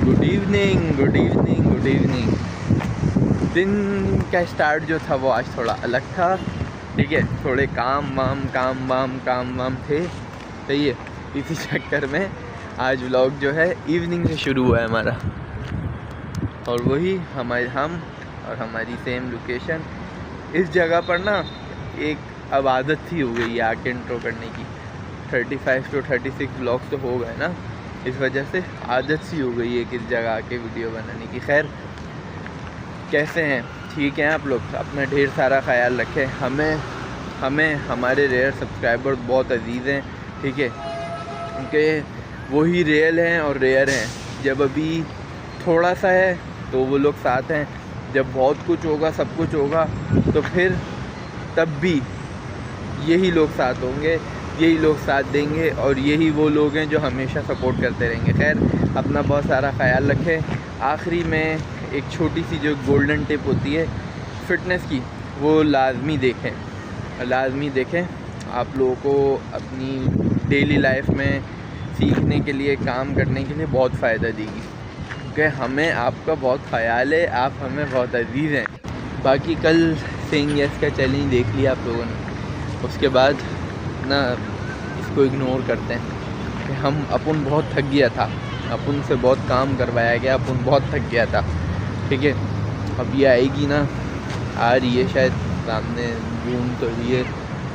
Good evening, good evening, good evening. दिन का start जो था वो आज थोड़ा अलग था, ठीक है। थोड़े काम वाम थे, सही है। इसी चक्कर में आज व्लॉग जो है इवनिंग से शुरू हुआ है हमारा। और वही हम और हमारी सेम लोकेशन। इस जगह पर ना एक अब आदत सी हो गई है आके इंट्रो करने की। 35 to 36 व्लॉग्स तो हो गए ना, इस वजह से आदत सी हो गई है किस जगह आके वीडियो बनाने की। खैर, कैसे हैं? ठीक हैं आप लोग? अपना ढेर सारा ख्याल रखें। हमें हमारे रेयर सब्सक्राइबर बहुत अजीज़ हैं, ठीक है, क्योंकि वही रियल हैं और रेयर हैं। जब अभी थोड़ा सा है तो वो लोग साथ हैं, जब बहुत कुछ होगा, सब कुछ होगा, तो फिर तब भी यही लोग साथ होंगे, यही लोग साथ देंगे, और यही वो लोग हैं जो हमेशा सपोर्ट करते रहेंगे। खैर, अपना बहुत सारा ख्याल रखें। आखिरी में एक छोटी सी जो गोल्डन टिप होती है फ़िटनेस की, वो लाजमी देखें। आप लोगों को अपनी डेली लाइफ में सीखने के लिए, काम करने के लिए बहुत फ़ायदा देगी, क्योंकि हमें आपका बहुत ख्याल है, आप हमें बहुत अजीज़ हैं। बाकी कल सेइंग यस का चैलेंज देख लिया आप लोगों ने, उसके बाद ना इसको इग्नोर करते हैं कि अपन बहुत थक गया था, अपन से बहुत काम करवाया गया, अपन बहुत थक गया था, ठीक है। अब ये आएगी ना, आ रही है शायद सामने, घूम तो रही है,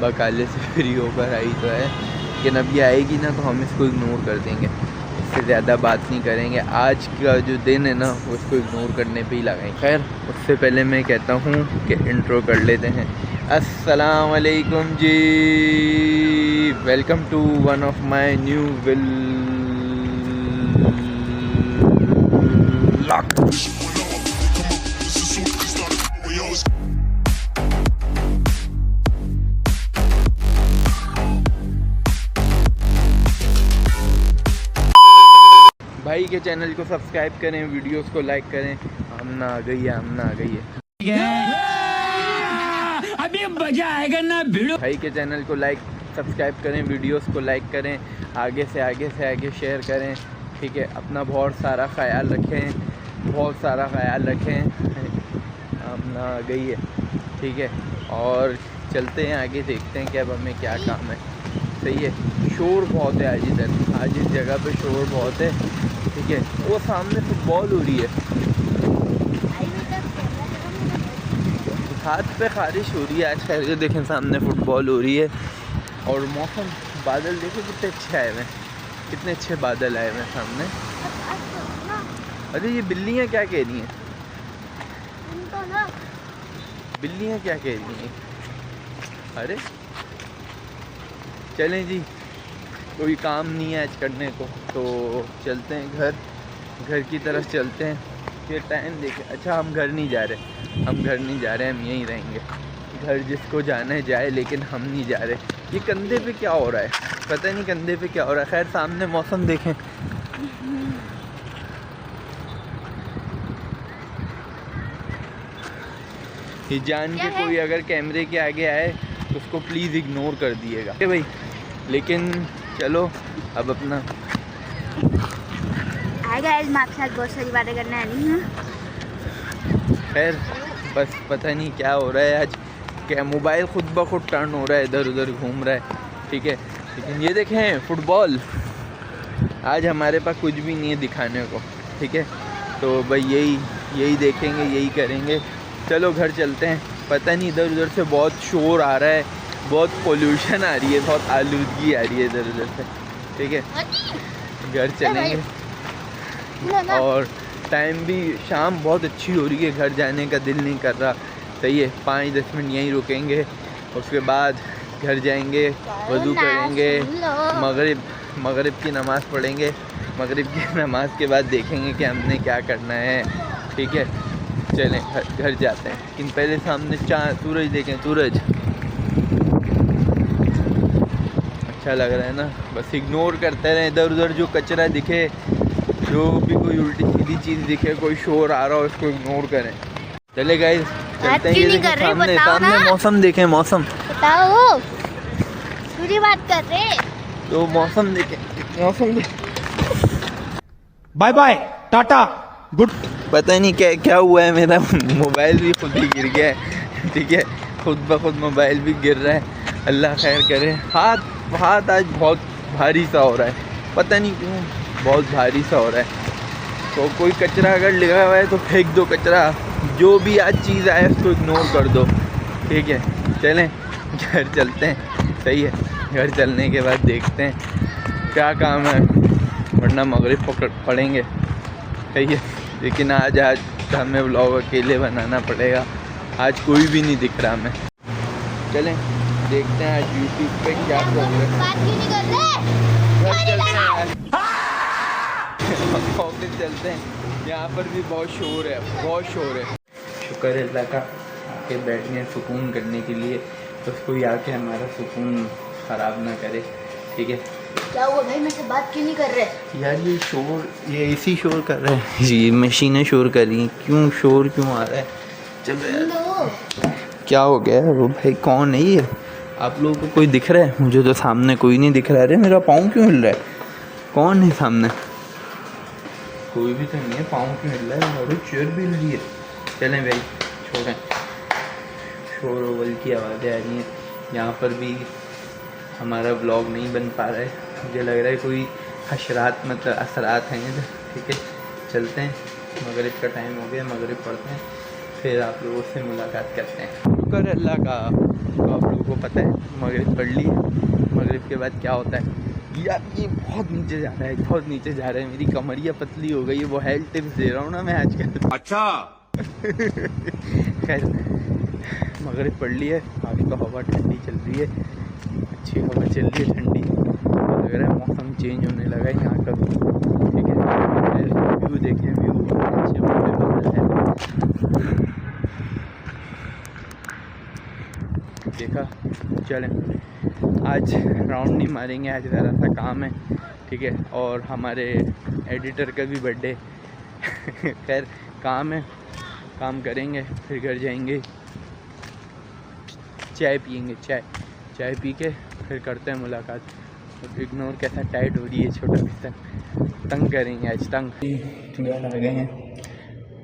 बकाले से फ्री होकर आई तो है, लेकिन अब ये आएगी ना तो हम इसको इग्नोर कर देंगे, इससे ज़्यादा बात नहीं करेंगे। आज का जो दिन है ना वो इसको इग्नोर करने पे ही लगाएं। खैर, उससे पहले मैं कहता हूँ कि इंट्रो कर लेते हैं। अस्सलाम वालेकुम जी, welcome to one of my new vlog. भाई के चैनल को सब्सक्राइब करें, वीडियोस को लाइक करें। आमना आ गई है। अभी मजा आएगा ना वीडियो। भाई के चैनल को सब्सक्राइब करें, वीडियोस को लाइक करें, आगे से आगे शेयर करें, ठीक है। अपना बहुत सारा ख्याल रखें। आमना आ गई है, ठीक है। और चलते हैं आगे, देखते हैं कि अब हमें क्या काम है, सही है। शोर बहुत है आज इस जगह पे शोर बहुत है, ठीक है। वो सामने फुटबॉल हो रही है, हाथ पे खारिश हो रही है आज। खैर, ये देखें सामने फुटबॉल हो रही है, और मौसम, बादल देखो कितने अच्छे आए हुए हैं, कितने अच्छे बादल आए हुए हैं सामने। अरे ये बिल्लियाँ क्या कह रही हैं? बिल्लियाँ क्या कह रही हैं? अरे चलें जी, कोई काम नहीं है आज करने को, तो चलते हैं घर की तरफ चलते हैं। फिर टाइम देखें। अच्छा, हम घर नहीं जा रहे, हम यहीं रहेंगे। घर जिसको जाना है जाए, लेकिन हम नहीं जा रहे। ये कंधे पे क्या हो रहा है, पता नहीं कंधे पे क्या हो रहा है। खैर, सामने मौसम देखें, ये जान के कोई अगर कैमरे के आगे आए तो उसको प्लीज़ इग्नोर कर दिएगा, ठीक है भाई। लेकिन चलो अब अपना मैं आपके साथ बहुत सारी बातें करना है नहीं। खैर, बस पता नहीं क्या हो रहा है आज, क्या मोबाइल खुद ब खुद टर्न हो रहा है, इधर उधर घूम रहा है, ठीक है। लेकिन ये देखें फुटबॉल, आज हमारे पास कुछ भी नहीं है दिखाने को, ठीक है। तो भाई यही देखेंगे, यही करेंगे। चलो घर चलते हैं। पता नहीं इधर उधर से बहुत शोर आ रहा है, बहुत पोल्यूशन आ रही है, बहुत आलूदगी आ रही है इधर उधर से, ठीक है। घर चलेंगे, और टाइम भी शाम बहुत अच्छी हो रही है, घर जाने का दिल नहीं कर रहा, सही है। 5-10 मिनट यहीं रुकेंगे, उसके बाद घर जाएंगे, वज़ू करेंगे, मगरिब की नमाज़ पढ़ेंगे। मगरिब की नमाज़ के बाद देखेंगे कि हमने क्या करना है, ठीक है। चलें घर जाते हैं, लेकिन पहले सामने सूरज देखें, सूरज अच्छा लग रहा है ना। बस इग्नोर करते रहें, इधर उधर जो कचरा दिखे, जो भी कोई उल्टी सीधी चीज़ दिखे, कोई शोर आ रहा हो, उसको इग्नोर करें। चले गाइस, चलते हैं। ये सामने मौसम देखें, मौसम बताओ, पूरी बात कर रहे तो मौसम देखें, बाय बाय टाटा गुड। पता नहीं क्या क्या हुआ है, मेरा मोबाइल भी खुद ही गिर गया है। ठीक है, खुद ब खुद मोबाइल भी गिर रहा है। अल्लाह खैर करे। हाथ आज बहुत भारी सा हो रहा है, पता नहीं क्यों बहुत भारी सा हो रहा है। तो कोई कचरा अगर लगा हुआ है तो फेंक दो कचरा, जो भी आज चीज़ आए उसको इग्नोर कर दो। ठीक है, चलें घर चलते हैं। सही है, घर चलने के बाद देखते हैं क्या काम है, वरना मगरिब पड़ेंगे। सही है, लेकिन आज हमें व्लॉग अकेले बनाना पड़ेगा। आज कोई भी नहीं दिख रहा हमें। चलें देखते हैं आज यूट्यूब पे क्या प्रोग्रेस। बात क्यों नहीं कर रहे? ऑफिस चलते हैं, यहाँ पर भी बहुत शोर है, बहुत शोर है। शुक्र है अल्लाह का, आके बैठने सुकून करने के लिए, तो कोई आके हमारा सुकून ख़राब ना करे। ठीक है, क्या हुआ भाई, मेरे से बात क्यों नहीं कर रहे? यार ये शोर, ये एसी शोर कर रहा है जी, मशीनें शोर कर रही हैं। क्यों शोर क्यों आ रहा है? चलो यार, क्या हो गया है? वो भाई कौन है ये? आप लोगों को कोई दिख रहा है? मुझे तो सामने कोई नहीं दिख रहा है। अरे मेरा पाँव क्यों हिल रहा है? कौन है सामने? कोई भी तो नहीं है, पाँव क्यों हिल रहा है? अरे चेयर भी हिल रही है। चलें भाई छोड़ें, शोर वोल की आवाज़ें आ रही हैं। यहाँ पर भी हमारा व्लॉग नहीं बन पा रहा है, मुझे लग रहा है कोई हशरात मतलब असरात हैं इधर। ठीक है, चलते हैं, मगरिब का टाइम हो गया, मगरिब पढ़ते हैं, फिर आप लोगों से मुलाकात करते हैं। शुक्र है अल्लाह का। तो आप लोगों को पता है मगरिब पढ़ ली, मगरिब के बाद क्या होता है यार, ये बहुत नीचे जा रहा है, बहुत नीचे जा रहा है। मेरी कमरिया पतली हो गई है, वो हेल्थ टिप्स दे रहा हूँ ना मैं आजकल। अच्छा खैर, मगरिब पढ़ ली है, आज तो हवा ठंडी चल रही है, अच्छी हवा चल रही है ठंडी। लग रहा है मौसम चेंज होने लगा है यहाँ का। ठीक है, व्यू देखें, व्यू अच्छे बदल है। देखा, चलें आज राउंड नहीं मारेंगे, आज ज़रा सा काम है। ठीक है, और हमारे एडिटर का भी बर्थडे। खैर काम है, काम करेंगे, फिर घर जाएंगे, चाय पियेंगे, चाय पी के फिर करते हैं मुलाकात। तो इग्नोर कैसा टाइट हो रही है छोटा पिस्टन, तंग करेंगे आज, तंग। घर आ गए हैं।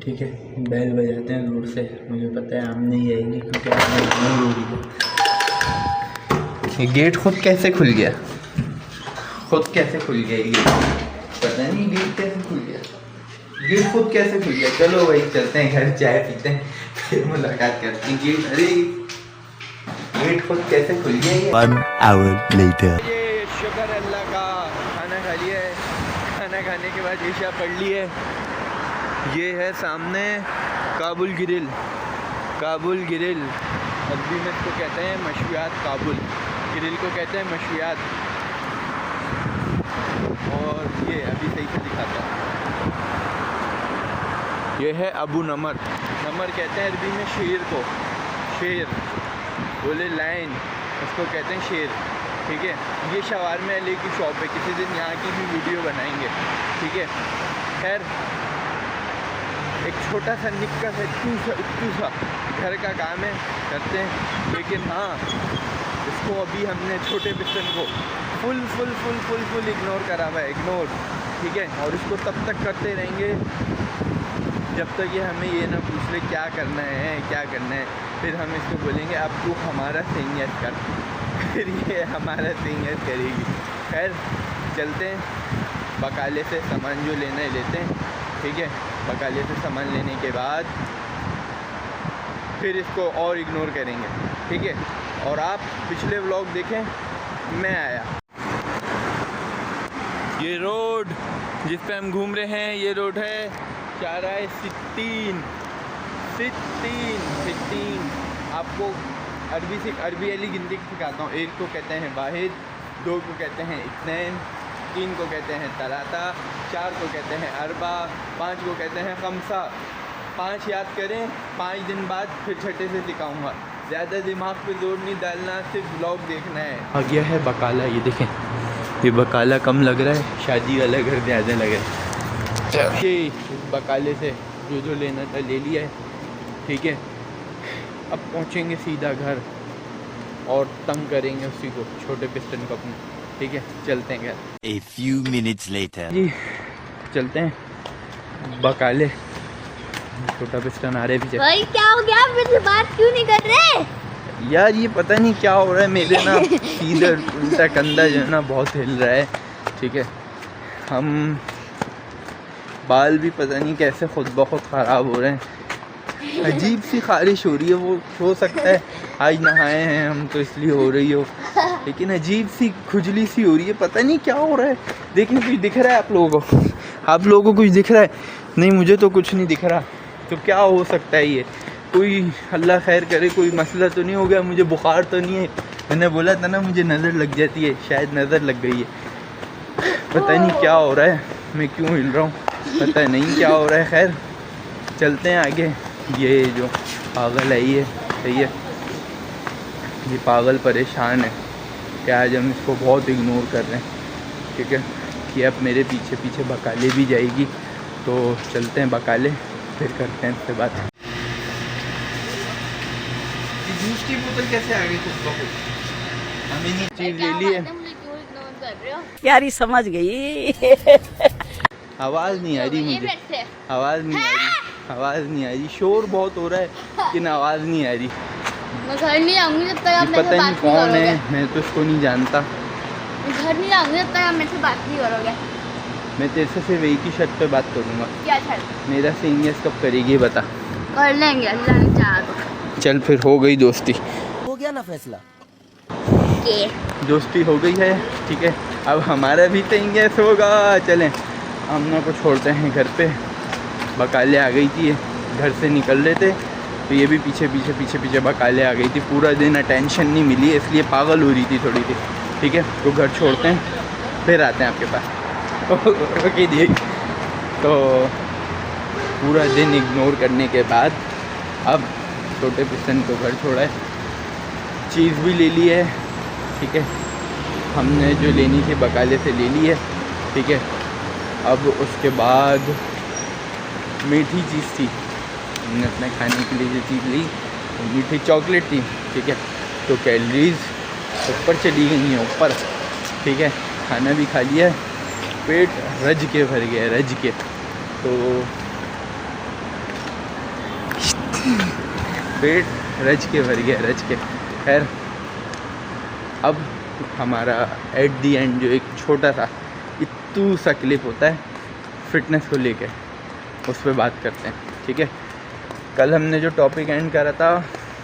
ठीक है, बैल बजाते हैं दूर से, मुझे पता है आम नहीं आएगी क्योंकि आम इग्नोर हो रही है। ये गेट खुद कैसे खुल गया? खुद कैसे खुल गया ये? पता नहीं गेट कैसे खुल गया, गेट खुद कैसे खुल गया। चलो भाई चलते हैं घर, चाय पीते हैं, फिर मुलाकात करते हैं। गेट, अरे गेट खुद कैसे खुल गया ये? 1 hour later. ये शुक्र अल्लाह का, खाना खा लिया है, खाना खाने के बाद ईशा पढ़ ली है। ये है सामने काबुल ग्रिल, काबुल ग्रिल अरबी में इसको कहते हैं मशवियात, काबुल ग्रिल को कहते हैं मशवियात। और ये अभी सही से दिखाता है, ये है अबू नमर, नमर कहते हैं अरबी में शेर को, शेर बोले लाइन, उसको कहते हैं शेर। ठीक है, ये शवारमा अली की शॉप है, किसी दिन यहाँ की भी वीडियो बनाएंगे। ठीक है, खैर एक छोटा सा निक्का सा इतू सा घर का काम है, करते हैं। लेकिन हाँ, इसको अभी हमने छोटे पिस्टन को फुल इग्नोर करा हुआ है, इग्नोर। ठीक है, और इसको तब तक करते रहेंगे जब तक ये हमें ये ना पूछ ले क्या करना है, क्या करना है। फिर हम इसको बोलेंगे अब तू हमारा सैयद कर, फिर ये हमारा सैयद करेगी। खैर चलते हैं, बकाले से सामान जो लेना है लेते हैं। ठीक है, बकाले से सामान लेने के बाद फिर इसको और इग्नोर करेंगे। ठीक है, और आप पिछले व्लॉग देखें, मैं आया ये रोड जिस पे हम घूम रहे हैं, ये रोड है चाराए सित्तीन। आपको अरबी अली गिनती सिखाता हूँ। एक को कहते हैं वाहिद, दो को कहते हैं इत्नैन, तीन को कहते हैं तलाता, चार को कहते हैं अरबा, पाँच को कहते हैं खमसा। 5 याद करें, 5 दिन बाद फिर छठे से सिखाऊंगा। ज़्यादा दिमाग पे जोर नहीं डालना, सिर्फ व्लॉग देखना है। आ गया है बकाला, ये देखें, ये बकाला कम लग रहा है, शादी वाला घर ज़्यादा लग रहा है। ये इस बकाले से जो लेना था ले लिया है। ठीक है, अब पहुँचेंगे सीधा घर और तंग करेंगे उसी को, छोटे पिस्टन को अपने। ठीक है, चलते हैं घर। A few minutes later. जी चलते हैं बकाले। छोटा पिस्टन आ रहे पीछे। भाई क्या हो गया, मुझसे बात क्यों नहीं कर रहे? यार ये पता नहीं क्या हो रहा है, मेरे ना सीधा उल्टा कंधा जो है ना बहुत हिल रहा है। ठीक है, हम बाल भी पता नहीं कैसे खुद ब खुद ख़राब हो रहे हैं। अजीब सी खारिश हो रही है, वो हो सकता है आज नहाए हैं हम तो इसलिए हो रही हो, लेकिन अजीब सी खुजली सी हो रही है, पता नहीं क्या हो रहा है। देखिए कुछ दिख रहा है आप लोगों को? आप लोगों को कुछ दिख रहा है? नहीं, मुझे तो कुछ नहीं दिख रहा। तो क्या हो सकता है ये? कोई अल्लाह खैर करे, कोई मसला तो नहीं हो गया? मुझे बुखार तो नहीं है? मैंने बोला था ना मुझे नज़र लग जाती है, शायद नज़र लग गई है। पता नहीं क्या हो रहा है, मैं क्यों हिल रहा हूँ पता नहीं क्या हो रहा है। खैर चलते हैं आगे। ये जो पागल है ये सही है, ये पागल परेशान है कि आज हम इसको बहुत इग्नोर कर रहे हैं। ठीक है, कि अब मेरे पीछे पीछे बकाले भी जाएगी, तो चलते हैं बकाले, फिर करते हैं इससे बात। जूस की बोतल कैसे आ गई खुद ब खुद? हमें ये चीज़ ले ली है। प्यारी समझ गई। आवाज़ नहीं आ रही मुझे, आवाज़ नहीं आ रही, आवाज़ नहीं आ रही। शोर बहुत हो रहा है लेकिन आवाज़ नहीं आ रही। मैं घर नहीं आऊंगी जब तक आप मेरे से पता नहीं बात नहीं कौन करोगे। है, मैं तो इसको नहीं जानता। मैं घर नहीं आऊंगी जब तक आप मेरे से बात नहीं करोगे। मैं तेरे से सिर्फ एक ही शर्त पे बात करूँगा। क्या शर्त? मेरा सीनियर्स कब करेगी बता? कर लेंगे, अल्लाह ने चाहा तो। चल फिर हो गई दोस्ती, हो गया ना फैसला। के दोस्ती हो गई है। ठीक है, अब हमारा भी सीनियर्स होगा। चलें हमने को छोड़ते हैं घर पे। बकाले आ गई थी, घर से निकल रहे थे तो ये भी पीछे पीछे पीछे पीछे बकाले आ गई थी। पूरा दिन अटेंशन नहीं मिली इसलिए पागल हो रही थी थोड़ी सी। ठीक है, तो घर छोड़ते हैं फिर आते हैं आपके पास। ओके जी। तो पूरा दिन इग्नोर करने के बाद अब छोटे पिस्टन को घर छोड़ा है, चीज़ भी ले ली है। ठीक है, हमने जो लेनी थी बकाले से ले ली है। ठीक है, अब उसके बाद मीठी चीज़ थी, हमने अपने खाने के लिए जो चीज़ ली वो मीठी चॉकलेट थी। ठीक है, तो कैलोरीज ऊपर चली गई हैं ऊपर। ठीक है, खाना भी खा लिया, पेट रज के भर गया, रज के। तो पेट रज के भर गया, रज के। खैर अब हमारा एट दी एंड जो एक छोटा सा इतू सा क्लिप होता है फिटनेस को लेके, उस पर बात करते हैं। ठीक है, कल हमने जो टॉपिक एंड करा था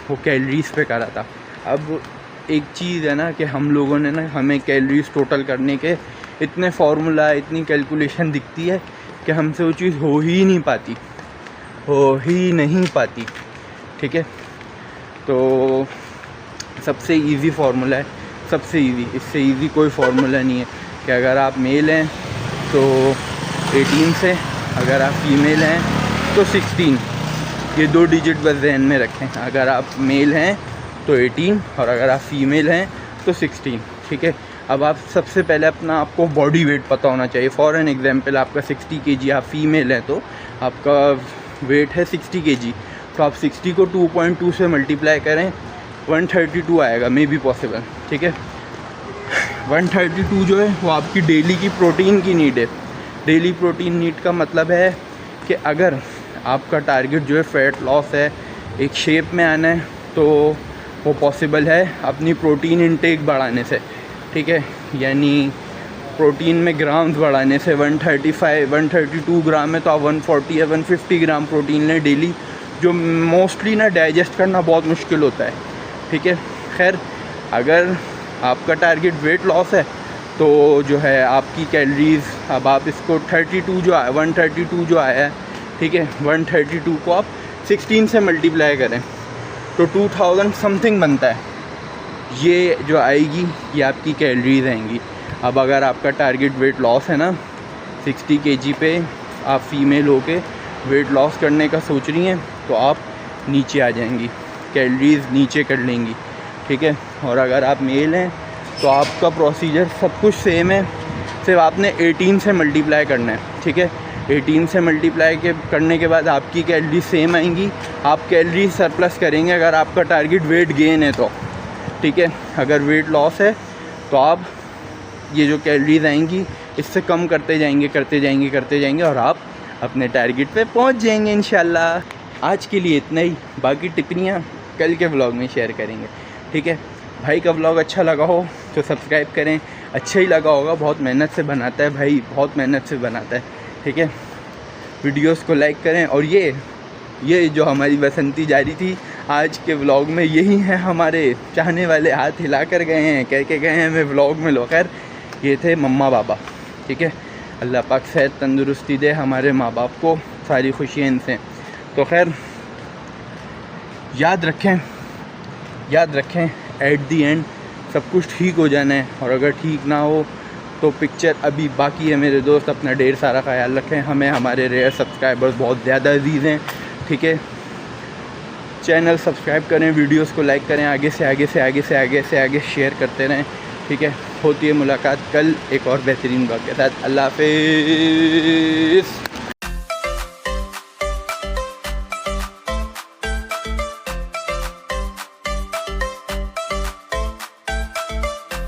वो कैलोरीज पे करा था। अब एक चीज़ है ना कि हम लोगों ने ना, हमें कैलोरीज टोटल करने के इतने फार्मूला, इतनी कैलकुलेशन दिखती है कि हमसे वो चीज़ हो ही नहीं पाती, हो ही नहीं पाती। ठीक है, तो सबसे इजी फार्मूला है, सबसे इजी, इससे इजी कोई फार्मूला नहीं है कि अगर आप मेल हैं तो 18 से, अगर आप फीमेल हैं तो 16। ये 2 डिजिट बस ध्यान में रखें। अगर आप मेल हैं तो 18 और अगर आप फीमेल हैं तो 16। ठीक है, अब आप सबसे पहले अपना आपको बॉडी वेट पता होना चाहिए। फॉर एन एग्जांपल आपका 60 kg, आप फीमेल हैं तो आपका वेट है 60 kg, तो आप 60 को 2.2 से मल्टीप्लाई करें, 132 आएगा, मे बी पॉसिबल। ठीक है, 132 जो है वो आपकी डेली की प्रोटीन की नीड है। डेली प्रोटीन नीड का मतलब है कि अगर आपका टारगेट जो है फैट लॉस है, एक शेप में आना है, तो वो पॉसिबल है अपनी प्रोटीन इनटेक बढ़ाने से। ठीक है, यानी प्रोटीन में ग्राम्स बढ़ाने से। 132 ग्राम है तो आप 140 या 150 ग्राम प्रोटीन लें डेली, जो मोस्टली ना डाइजेस्ट करना बहुत मुश्किल होता है। ठीक है, खैर अगर आपका टारगेट वेट लॉस है तो जो है आपकी कैलोरीज़, अब आप इसको 32 जो आया, 132 जो आया है, ठीक है, 132 को आप 16 से मल्टीप्लाई करें तो 2000 समथिंग बनता है। ये जो आएगी ये आपकी कैलोरीज आएंगी। अब अगर आपका टारगेट वेट लॉस है ना, 60 kg पे आप फीमेल हो के वेट लॉस करने का सोच रही हैं, तो आप नीचे आ जाएंगी, कैलोरीज नीचे कर लेंगी। ठीक है, और अगर आप मेल हैं तो आपका प्रोसीजर सब कुछ सेम है, सिर्फ आपने 18 से मल्टीप्लाई करना है। ठीक है, 18 से मल्टीप्लाई करने के बाद आपकी कैलोरी सेम आएंगी, आप कैलोरी सरप्लस करेंगे अगर आपका टारगेट वेट गेन है तो। ठीक है, अगर वेट लॉस है तो आप ये जो कैलोरीज आएंगी इससे कम करते जाएंगे और आप अपने टारगेट पे पहुंच जाएंगे इंशाल्लाह। आज के लिए इतना ही, बाकी टिप्पणियाँ कल के व्लॉग में शेयर करेंगे, ठीक है। भाई का व्लॉग अच्छा लगा हो तो सब्सक्राइब करें, अच्छा ही लगा होगा, बहुत मेहनत से बनाता है भाई, बहुत मेहनत से बनाता है, ठीक है। वीडियोस को लाइक करें। और ये जो हमारी बसंती जारी थी आज के व्लॉग में, यही हैं हमारे चाहने वाले, हाथ हिला कर गए हैं, कह के गए हैं हमें व्लॉग में लो। खैर ये थे मम्मा बाबा, ठीक है। अल्लाह पाक सेहत तंदुरुस्ती दे हमारे माँ बाप को, सारी खुशियाँ इनसे। तो खैर याद रखें एट दी एंड सब कुछ ठीक हो जाना है, और अगर ठीक ना हो तो पिक्चर अभी बाकी है मेरे दोस्त। अपना ढेर सारा ख्याल रखें, हमें हमारे रेयर सब्सक्राइबर्स बहुत ज़्यादा अजीज़ हैं, ठीक है। चैनल सब्सक्राइब करें, वीडियोस को लाइक करें, आगे से आगे शेयर करते रहें, ठीक है। होती है मुलाकात कल एक और बेहतरीन ब्लॉग के साथ। अल्लाह हाफ़िज़।